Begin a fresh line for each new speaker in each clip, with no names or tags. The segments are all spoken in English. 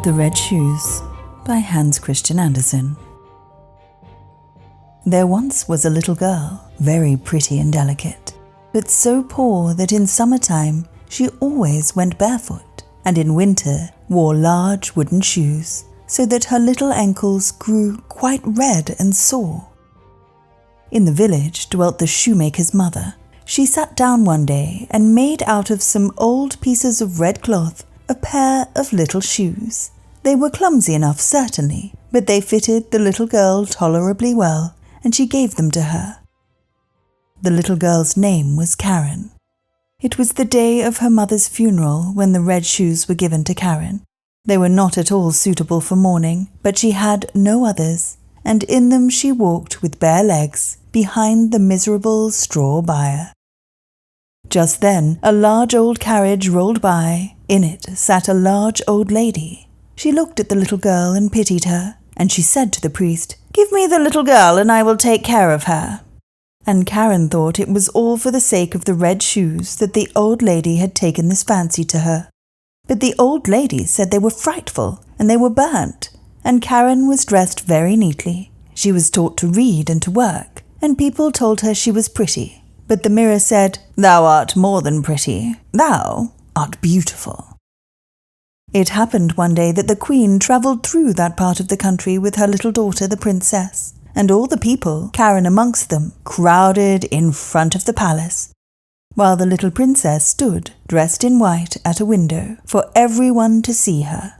The Red Shoes by Hans Christian Andersen. There once was a little girl, very pretty and delicate, but so poor that in summertime she always went barefoot, and in winter wore large wooden shoes, so that her little ankles grew quite red and sore. In the village dwelt the shoemaker's mother. She sat down one day and made out of some old pieces of red cloth a pair of little shoes. They were clumsy enough, certainly, but they fitted the little girl tolerably well, and she gave them to her. The little girl's name was Karen. It was the day of her mother's funeral when the red shoes were given to Karen. They were not at all suitable for mourning, but she had no others, and in them she walked with bare legs behind the miserable straw bier. Just then a large old carriage rolled by. In it sat a large old lady. She looked at the little girl and pitied her, and she said to the priest, "Give me the little girl and I will take care of her." And Karen thought it was all for the sake of the red shoes that the old lady had taken this fancy to her. But the old lady said they were frightful and they were burnt, and Karen was dressed very neatly. She was taught to read and to work, and people told her she was pretty. But the mirror said, "Thou art more than pretty. Thou art beautiful." It happened one day that the queen travelled through that part of the country with her little daughter, the princess, and all the people, Karen amongst them, crowded in front of the palace, while the little princess stood, dressed in white, at a window, for everyone to see her.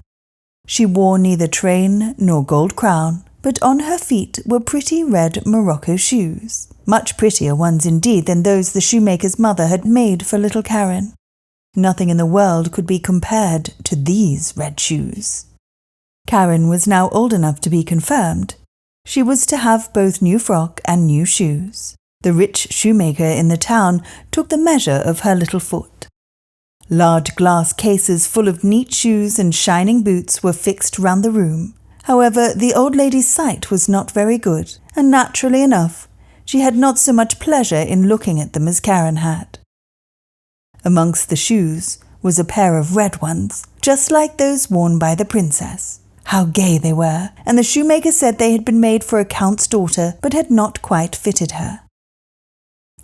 She wore neither train nor gold crown, but on her feet were pretty red Morocco shoes, much prettier ones indeed than those the shoemaker's mother had made for little Karen. Nothing in the world could be compared to these red shoes. Karen was now old enough to be confirmed. She was to have both new frock and new shoes. The rich shoemaker in the town took the measure of her little foot. Large glass cases full of neat shoes and shining boots were fixed round the room. However, the old lady's sight was not very good, and naturally enough, she had not so much pleasure in looking at them as Karen had. Amongst the shoes was a pair of red ones, just like those worn by the princess. How gay they were, and the shoemaker said they had been made for a count's daughter, but had not quite fitted her.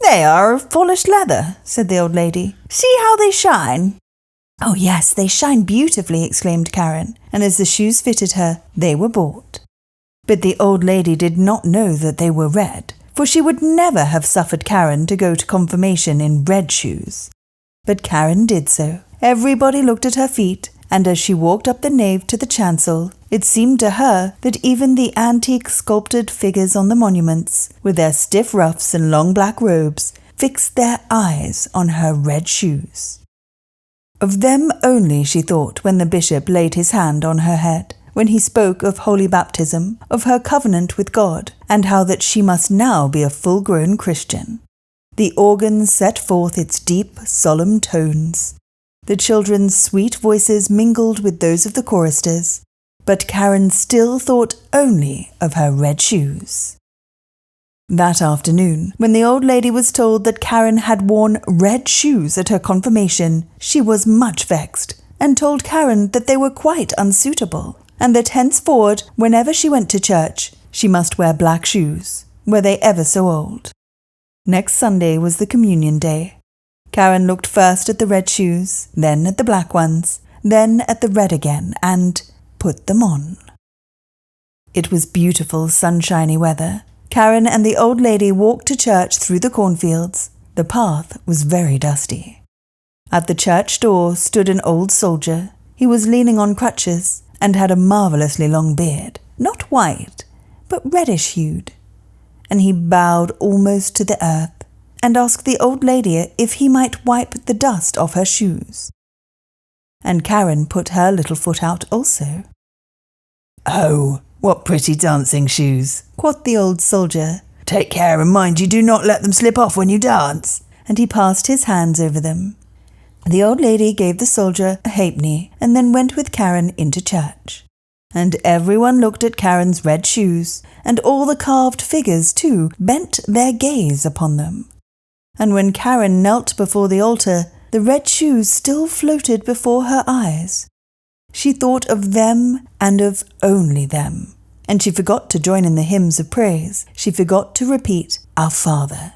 "They are of polished leather," said the old lady. "See how they shine." "Oh yes, they shine beautifully," exclaimed Karen, and as the shoes fitted her, they were bought. But the old lady did not know that they were red, for she would never have suffered Karen to go to confirmation in red shoes. But Karen did so. Everybody looked at her feet, and as she walked up the nave to the chancel, it seemed to her that even the antique sculptured figures on the monuments, with their stiff ruffs and long black robes, fixed their eyes on her red shoes. Of them only she thought when the bishop laid his hand on her head, when he spoke of holy baptism, of her covenant with God, and how that she must now be a full-grown Christian. The organ set forth its deep, solemn tones. The children's sweet voices mingled with those of the choristers, but Karen still thought only of her red shoes. That afternoon, when the old lady was told that Karen had worn red shoes at her confirmation, she was much vexed, and told Karen that they were quite unsuitable, and that henceforward, whenever she went to church, she must wear black shoes, were they ever so old. Next Sunday was the communion day. Karen looked first at the red shoes, then at the black ones, then at the red again, and put them on. It was beautiful, sunshiny weather. Karen and the old lady walked to church through the cornfields. The path was very dusty. At the church door stood an old soldier. He was leaning on crutches and had a marvellously long beard, not white, but reddish-hued, and he bowed almost to the earth and asked the old lady if he might wipe the dust off her shoes. And Karen put her little foot out also. "Oh, what pretty dancing shoes," quoth the old soldier. "Take care and mind you do not let them slip off when you dance." And he passed his hands over them. The old lady gave the soldier a halfpenny and then went with Karen into church. And everyone looked at Karen's red shoes, and all the carved figures, too, bent their gaze upon them. And when Karen knelt before the altar, the red shoes still floated before her eyes. She thought of them and of only them. And she forgot to join in the hymns of praise. She forgot to repeat, Our Father.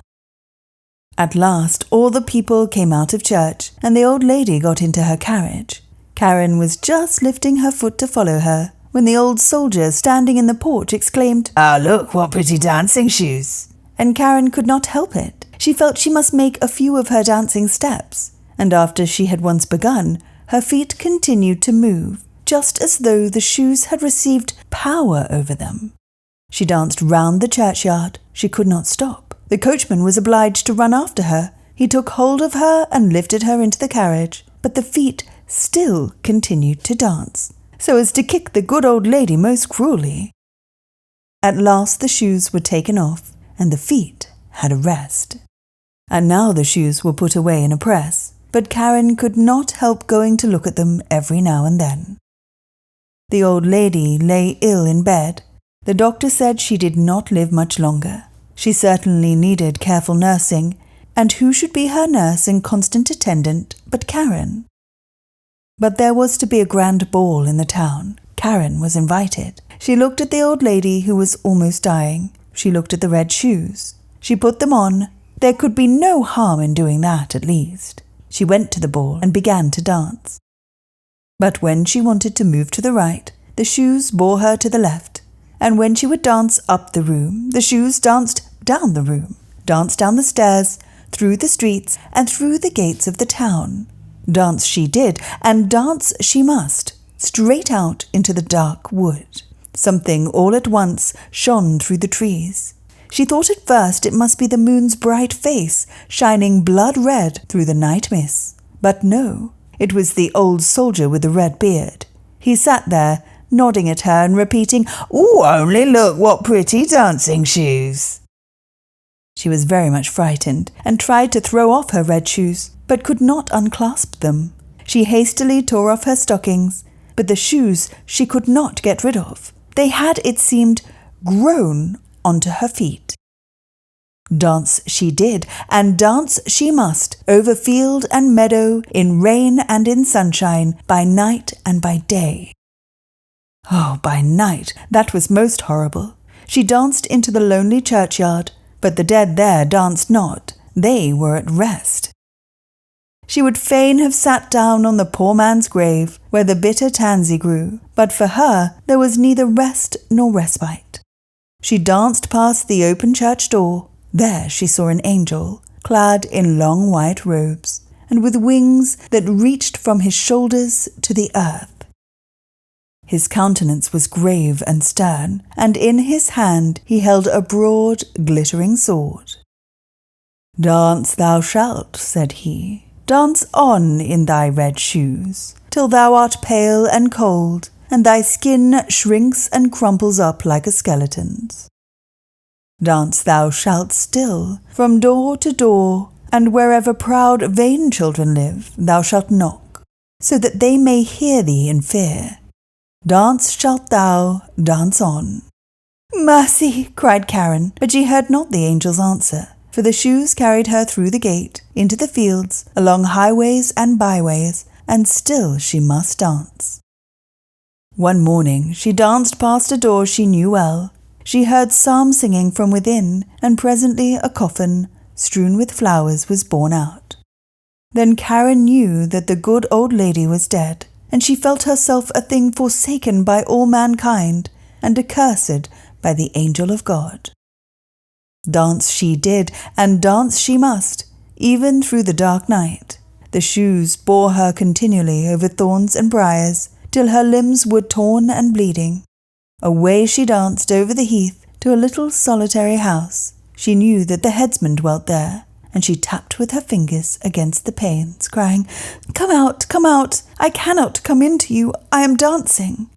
At last all the people came out of church, and the old lady got into her carriage. Karen was just lifting her foot to follow her, when the old soldier standing in the porch exclaimed, Ah, look, what pretty dancing shoes! And Karen could not help it. She felt she must make a few of her dancing steps, and after she had once begun, her feet continued to move, just as though the shoes had received power over them. She danced round the churchyard. She could not stop. The coachman was obliged to run after her. He took hold of her and lifted her into the carriage, but the feet still continued to dance, so as to kick the good old lady most cruelly. At last the shoes were taken off, and the feet had a rest. And now the shoes were put away in a press, but Karen could not help going to look at them every now and then. The old lady lay ill in bed. The doctor said she did not live much longer. She certainly needed careful nursing, and who should be her nurse and constant attendant but Karen? But there was to be a grand ball in the town. Karen was invited. She looked at the old lady who was almost dying. She looked at the red shoes. She put them on. There could be no harm in doing that, at least. She went to the ball and began to dance. But when she wanted to move to the right, the shoes bore her to the left. And when she would dance up the room, the shoes danced down the room, danced down the stairs, through the streets, and through the gates of the town. Dance she did, and dance she must, straight out into the dark wood. Something all at once shone through the trees. She thought at first it must be the moon's bright face, shining blood-red through the night mist. But no, it was the old soldier with the red beard. He sat there, nodding at her and repeating, "Oh, only look what pretty dancing shoes!" She was very much frightened and tried to throw off her red shoes, but could not unclasp them. She hastily tore off her stockings, but the shoes she could not get rid of. They had, it seemed, grown onto her feet. Dance she did, and dance she must, over field and meadow, in rain and in sunshine, by night and by day. Oh, by night, that was most horrible. She danced into the lonely churchyard, but the dead there danced not. They were at rest. She would fain have sat down on the poor man's grave, where the bitter tansy grew, but for her there was neither rest nor respite. She danced past the open church door. There she saw an angel, clad in long white robes, and with wings that reached from his shoulders to the earth. His countenance was grave and stern, and in his hand he held a broad, glittering sword. "Dance thou shalt," said he. "Dance on in thy red shoes, till thou art pale and cold, and thy skin shrinks and crumples up like a skeleton's. Dance thou shalt still, from door to door, and wherever proud, vain children live, thou shalt knock, so that they may hear thee in fear. Dance shalt thou, dance on." "Mercy!" cried Karen, but she heard not the angel's answer, for the shoes carried her through the gate, into the fields, along highways and byways, and still she must dance. One morning she danced past a door she knew well. She heard psalm singing from within, and presently a coffin, strewn with flowers, was borne out. Then Karen knew that the good old lady was dead, and she felt herself a thing forsaken by all mankind, and accursed by the angel of God. Dance she did, and dance she must, even through the dark night. The shoes bore her continually over thorns and briars, till her limbs were torn and bleeding. Away she danced over the heath to a little solitary house. She knew that the headsman dwelt there, and she tapped with her fingers against the panes, crying, come out, I cannot come in to you, I am dancing."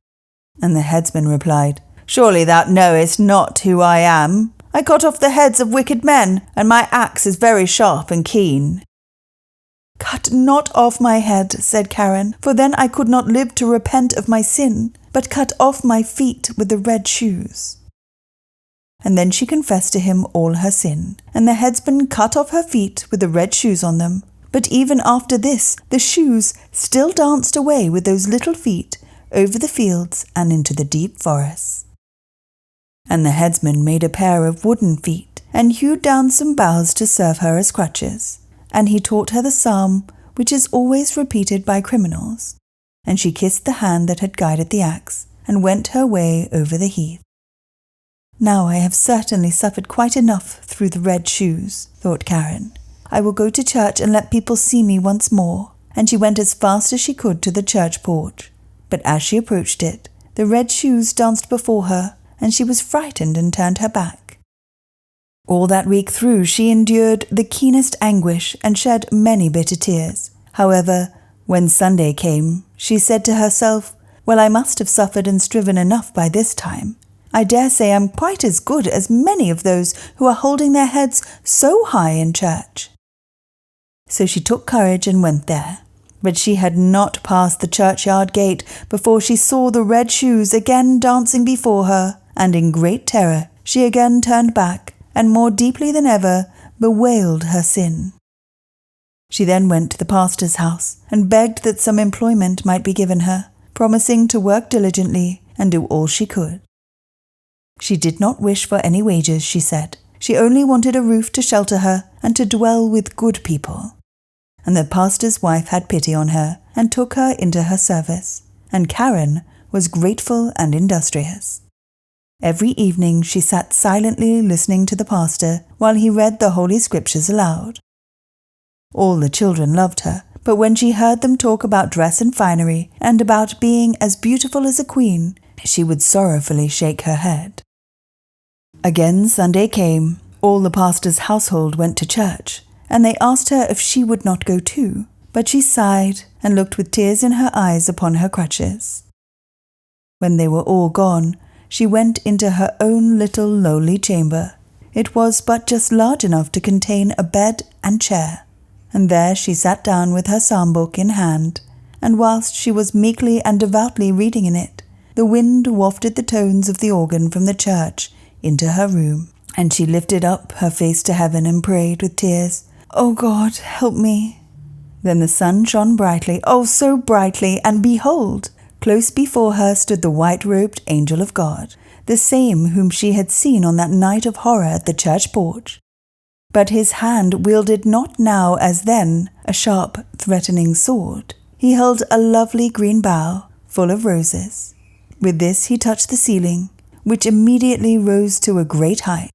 And the headsman replied, "Surely thou knowest not who I am. I cut off the heads of wicked men, and my axe is very sharp and keen." "Cut not off my head," said Karen, "for then I could not live to repent of my sin, but cut off my feet with the red shoes." And then she confessed to him all her sin, and the headsman cut off her feet with the red shoes on them. But even after this, the shoes still danced away with those little feet, over the fields and into the deep forests. And the headsman made a pair of wooden feet and hewed down some boughs to serve her as crutches, and he taught her the psalm which is always repeated by criminals, and she kissed the hand that had guided the axe and went her way over the heath. Now I have certainly suffered quite enough through the red shoes, thought Karen. I will go to church and let people see me once more, and she went as fast as she could to the church porch. But as she approached it, the red shoes danced before her, and she was frightened and turned her back. All that week through she endured the keenest anguish and shed many bitter tears. However, when Sunday came, she said to herself, "Well, I must have suffered and striven enough by this time. I dare say I'm quite as good as many of those who are holding their heads so high in church." So she took courage and went there. But she had not passed the churchyard gate before she saw the red shoes again dancing before her, and in great terror she again turned back, and more deeply than ever bewailed her sin. She then went to the pastor's house and begged that some employment might be given her, promising to work diligently and do all she could. She did not wish for any wages, she said. She only wanted a roof to shelter her and to dwell with good people. And the pastor's wife had pity on her and took her into her service, and Karen was grateful and industrious. Every evening she sat silently listening to the pastor while he read the Holy Scriptures aloud. All the children loved her, but when she heard them talk about dress and finery and about being as beautiful as a queen, she would sorrowfully shake her head. Again Sunday came. All the pastor's household went to church, and they asked her if she would not go too, but she sighed and looked with tears in her eyes upon her crutches. When they were all gone, she went into her own little lowly chamber. It was but just large enough to contain a bed and chair, and there she sat down with her psalm book in hand, and whilst she was meekly and devoutly reading in it, the wind wafted the tones of the organ from the church into her room, and she lifted up her face to heaven and prayed with tears, "Oh God, help me." Then the sun shone brightly, oh so brightly, and behold, close before her stood the white-robed angel of God, the same whom she had seen on that night of horror at the church porch. But his hand wielded not now as then a sharp, threatening sword. He held a lovely green bough full of roses. With this he touched the ceiling, which immediately rose to a great height,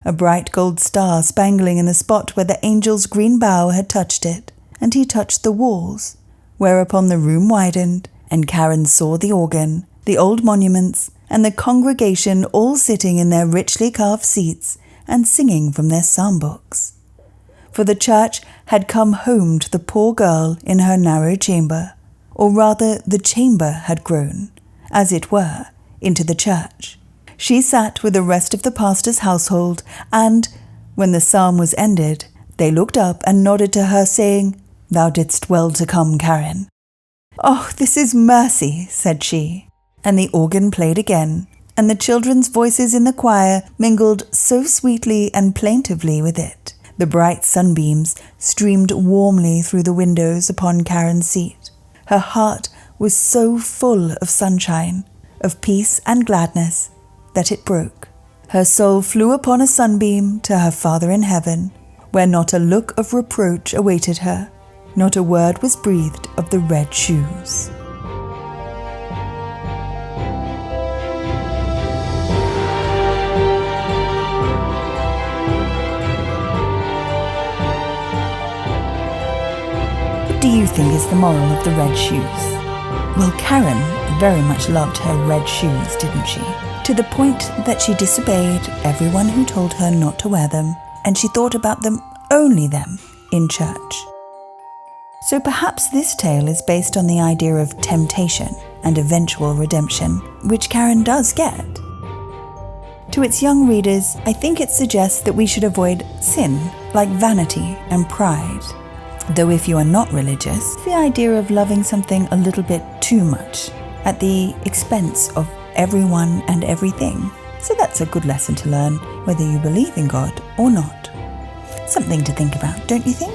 a bright gold star spangling in the spot where the angel's green bough had touched it, and he touched the walls, whereupon the room widened, and Karen saw the organ, the old monuments, and the congregation all sitting in their richly carved seats and singing from their psalm books. For the church had come home to the poor girl in her narrow chamber, or rather the chamber had grown, as it were, into the church. She sat with the rest of the pastor's household, and, when the psalm was ended, they looked up and nodded to her, saying, "Thou didst well to come, Karen." "Oh, this is mercy," said she. And the organ played again, and the children's voices in the choir mingled so sweetly and plaintively with it. The bright sunbeams streamed warmly through the windows upon Karen's seat. Her heart was so full of sunshine, of peace and gladness, that it broke. Her soul flew upon a sunbeam to her Father in heaven, where not a look of reproach awaited her, not a word was breathed of the red shoes. What do you think is the moral of the red shoes? Well, Karen very much loved her red shoes, didn't she? To the point that she disobeyed everyone who told her not to wear them, and she thought about them, only them, in church. So perhaps this tale is based on the idea of temptation and eventual redemption, which Karen does get. To its young readers, I think it suggests that we should avoid sin, like vanity and pride. Though if you are not religious, the idea of loving something a little bit too much, at the expense of everyone and everything. So that's a good lesson to learn, whether you believe in God or not. Something to think about, don't you think?